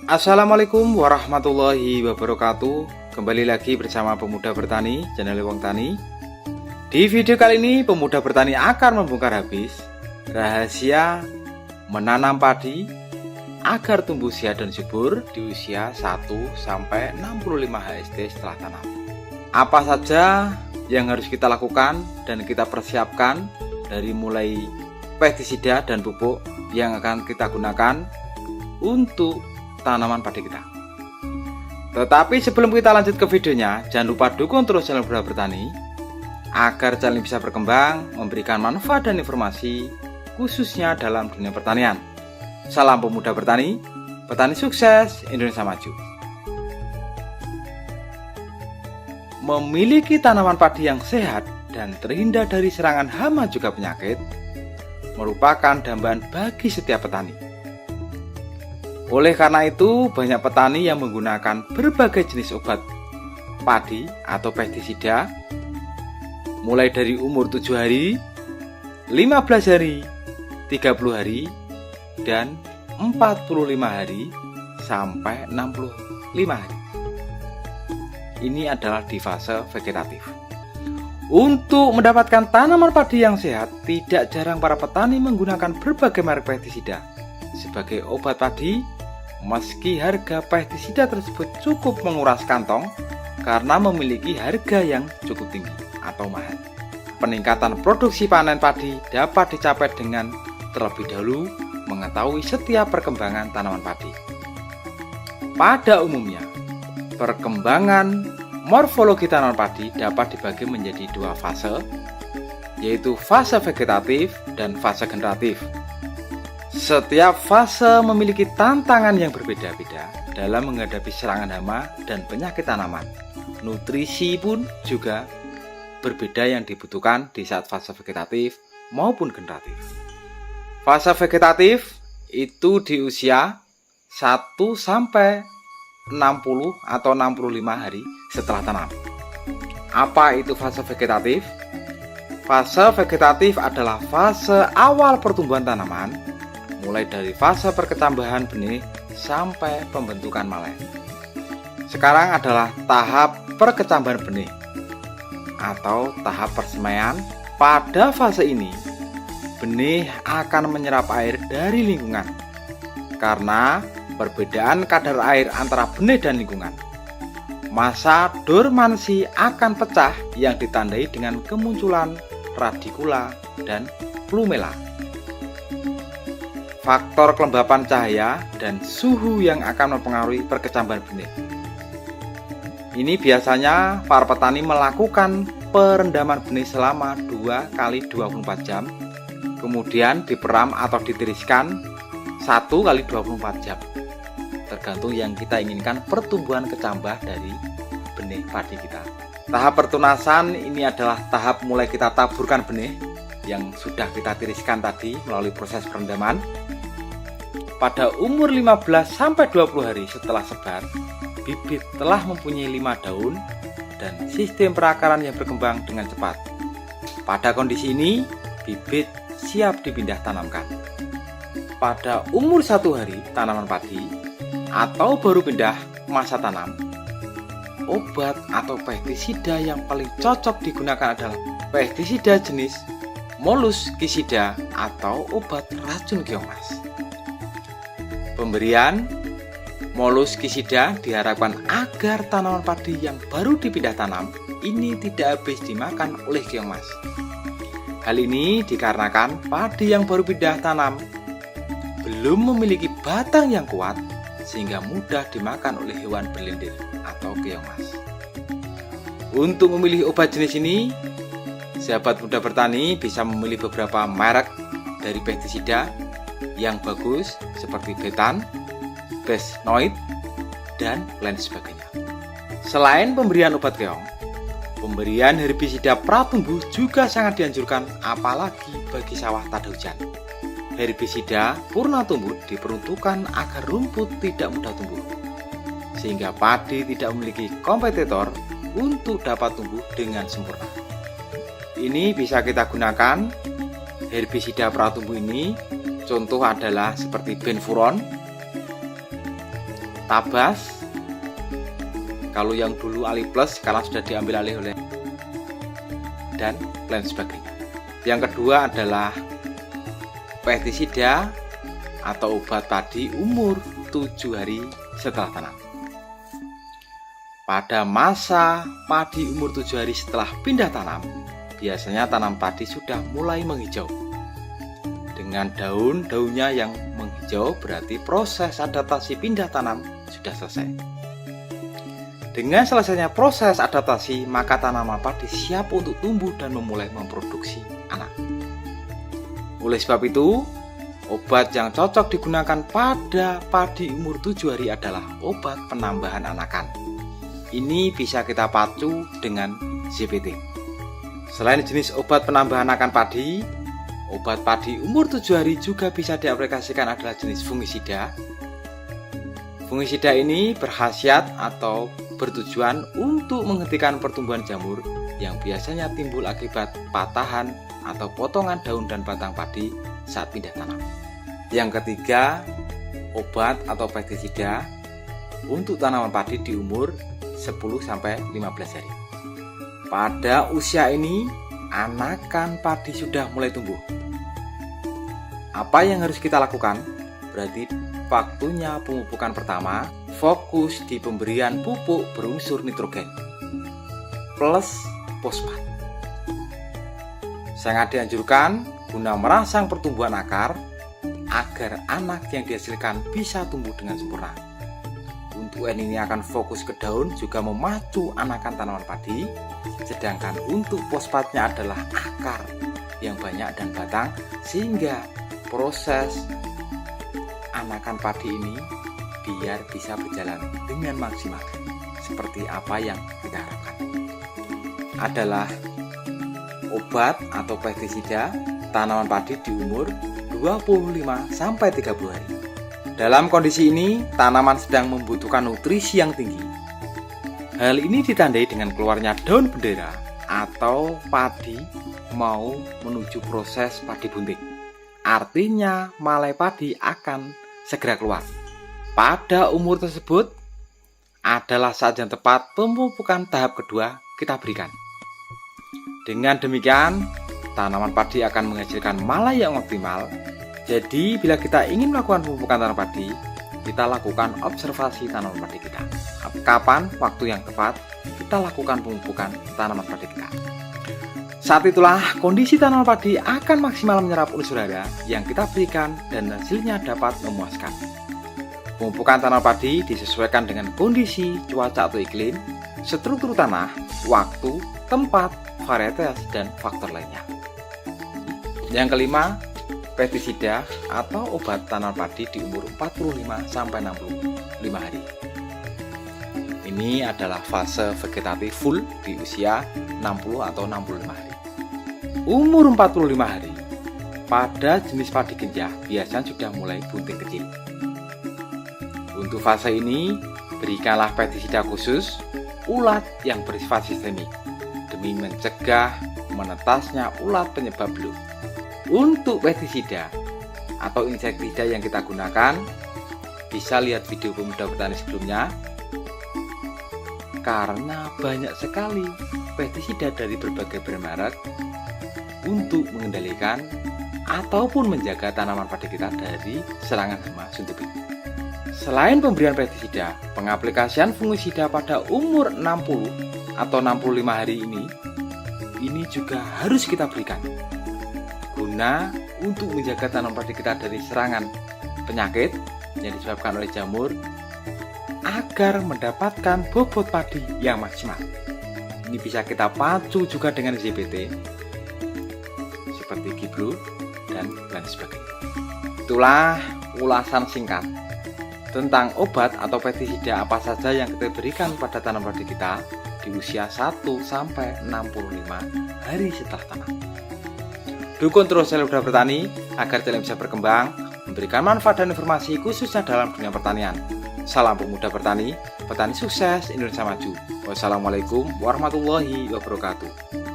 Assalamualaikum warahmatullahi wabarakatuh. Kembali lagi bersama Pemuda Bertani, channel Wong Tani. Di video kali ini Pemuda Bertani akan membongkar habis rahasia menanam padi agar tumbuh sehat dan subur di usia 1-65 HST setelah tanam. Apa saja yang harus kita lakukan dan kita persiapkan dari mulai pestisida dan pupuk yang akan kita gunakan untuk tanaman padi kita. Tetapi sebelum kita lanjut ke videonya, jangan lupa dukung terus channel Pemuda Bertani agar channel bisa berkembang, memberikan manfaat dan informasi khususnya dalam dunia pertanian. Salam Pemuda Bertani, petani sukses, Indonesia maju. Memiliki tanaman padi yang sehat dan terhindar dari serangan hama juga penyakit merupakan dambaan bagi setiap petani. Oleh karena itu, banyak petani yang menggunakan berbagai jenis obat padi atau pestisida mulai dari umur 7 hari, 15 hari, 30 hari, dan 45 hari sampai 65 hari. Ini adalah di fase vegetatif. Untuk mendapatkan tanaman padi yang sehat, tidak jarang para petani menggunakan berbagai merek pestisida sebagai obat padi. Meski harga pestisida tersebut cukup menguras kantong karena memiliki harga yang cukup tinggi atau mahal, peningkatan produksi panen padi dapat dicapai dengan terlebih dahulu mengetahui setiap perkembangan tanaman padi. Pada umumnya, perkembangan morfologi tanaman padi dapat dibagi menjadi dua fase, yaitu fase vegetatif dan fase generatif. Setiap fase memiliki tantangan yang berbeda-beda dalam menghadapi serangan hama dan penyakit tanaman. Nutrisi pun juga berbeda yang dibutuhkan di saat fase vegetatif maupun generatif. Fase vegetatif itu di usia 1-60 atau 65 hari setelah tanam. Apa itu fase vegetatif? Fase vegetatif adalah fase awal pertumbuhan tanaman, mulai dari fase perkecambahan benih sampai pembentukan malen. Sekarang adalah tahap perkecambahan benih atau tahap persemaian. Pada fase ini, benih akan menyerap air dari lingkungan karena perbedaan kadar air antara benih dan lingkungan. Masa dormansi akan pecah yang ditandai dengan kemunculan radikula dan plumela. Faktor kelembapan cahaya dan suhu yang akan mempengaruhi perkecambahan benih. Ini biasanya para petani melakukan perendaman benih selama 2 kali 24 jam, kemudian diperam atau ditiriskan 1 kali 24 jam, tergantung yang kita inginkan pertumbuhan kecambah dari benih padi kita. Tahap pertunasan ini adalah tahap mulai kita taburkan benih yang sudah kita tiriskan tadi melalui proses perendaman. Pada umur 15-20 hari setelah sebar, bibit telah mempunyai 5 daun dan sistem perakaran yang berkembang dengan cepat. Pada kondisi ini, bibit siap dipindah tanamkan. Pada umur 1 hari tanaman padi atau baru pindah masa tanam, obat atau pestisida yang paling cocok digunakan adalah pestisida jenis Molluscicida atau obat racun keong mas. Pemberian Molluscicida diharapkan agar tanaman padi yang baru dipindah tanam ini tidak habis dimakan oleh keong mas. Hal ini dikarenakan padi yang baru pindah tanam belum memiliki batang yang kuat sehingga mudah dimakan oleh hewan berlendir atau keong mas. Untuk memilih obat jenis ini, sahabat muda bertani bisa memilih beberapa merek dari pestisida yang bagus seperti betan, besnoid, dan lain sebagainya. Selain pemberian obat keong, pemberian herbisida pratumbuh juga sangat dianjurkan, apalagi bagi sawah tak ada hujan. Herbisida purna tumbuh diperuntukkan agar rumput tidak mudah tumbuh, sehingga padi tidak memiliki kompetitor untuk dapat tumbuh dengan sempurna. Ini bisa kita gunakan herbisida pratumbuh ini. Contoh adalah seperti benfuron, tabas. Kalau yang dulu Ali Plus sekarang sudah diambil alih oleh dan lain sebagainya. Yang kedua adalah pestisida atau obat padi umur 7 hari setelah tanam. Pada masa padi umur 7 hari setelah pindah tanam, biasanya tanam padi sudah mulai menghijau. Dengan daun-daunnya yang menghijau berarti proses adaptasi pindah tanam sudah selesai. Dengan selesainya proses adaptasi, maka tanaman padi siap untuk tumbuh dan memulai memproduksi anak. Oleh sebab itu, obat yang cocok digunakan pada padi umur 7 hari adalah obat penambahan anakan. Ini bisa kita pacu dengan ZPT. Selain jenis obat penambahan anakan padi, obat padi umur 7 hari juga bisa diaplikasikan adalah jenis fungisida. Fungisida ini berkhasiat atau bertujuan untuk menghentikan pertumbuhan jamur yang biasanya timbul akibat patahan atau potongan daun dan batang padi saat pindah tanam. Yang ketiga, obat atau pestisida untuk tanaman padi di umur 10-15 hari. Pada usia ini, anakan padi sudah mulai tumbuh. Apa yang harus kita lakukan? Berarti waktunya pemupukan pertama fokus di pemberian pupuk berunsur nitrogen plus fosfat. Sangat dianjurkan guna merangsang pertumbuhan akar agar anak yang dihasilkan bisa tumbuh dengan sempurna. Untuk N ini akan fokus ke daun juga memacu anakan tanaman padi, sedangkan untuk fosfatnya adalah akar yang banyak dan batang sehingga proses anakan padi ini biar bisa berjalan dengan maksimal seperti apa yang kita harapkan. Adalah obat atau pestisida tanaman padi di umur 25-30 hari. Dalam kondisi ini, tanaman sedang membutuhkan nutrisi yang tinggi. Hal ini ditandai dengan keluarnya daun bendera atau padi mau menuju proses padi bunting. Artinya malai padi akan segera keluar. Pada umur tersebut adalah saat yang tepat pemupukan tahap kedua kita berikan. Dengan demikian, tanaman padi akan menghasilkan malai yang optimal. Jadi, bila kita ingin melakukan pemupukan tanaman padi, kita lakukan observasi tanaman padi kita. Kapan waktu yang tepat kita lakukan pemupukan tanaman padi kita. Saat itulah kondisi tanaman padi akan maksimal menyerap unsur hara yang kita berikan dan hasilnya dapat memuaskan. Pemupukan tanaman padi disesuaikan dengan kondisi cuaca atau iklim, struktur tanah, waktu, tempat, varietas, dan faktor lainnya. Yang kelima, pestisida atau obat tanaman padi di umur 45-65 hari. Ini adalah fase vegetatif full di usia 60 atau 65 hari. Umur 45 hari, pada jenis padi genjah biasanya sudah mulai bunting kecil. Untuk fase ini, berikanlah pestisida khusus ulat yang bersifat sistemik demi mencegah menetasnya ulat penyebab blue. Untuk pestisida atau insektisida yang kita gunakan, bisa lihat video pemuda petani sebelumnya, karena banyak sekali pestisida dari berbagai brand merek untuk mengendalikan ataupun menjaga tanaman padi kita dari serangan hama suntupi. Selain pemberian pestisida, pengaplikasian fungisida pada umur 60 atau 65 hari ini juga harus kita berikan guna untuk menjaga tanaman padi kita dari serangan penyakit yang disebabkan oleh jamur agar mendapatkan bobot padi yang maksimal. Ini bisa kita pacu juga dengan ZPT seperti Gibru dan lain sebagainya. Itulah ulasan singkat tentang obat atau pestisida apa saja yang kita berikan pada tanaman padi kita di usia 1-65 hari setelah tanam. Dukung terus channel Muda Bertani agar channel bisa berkembang, memberikan manfaat dan informasi khususnya dalam dunia pertanian. Salam pemuda bertani, petani sukses, Indonesia maju. Wassalamualaikum warahmatullahi wabarakatuh.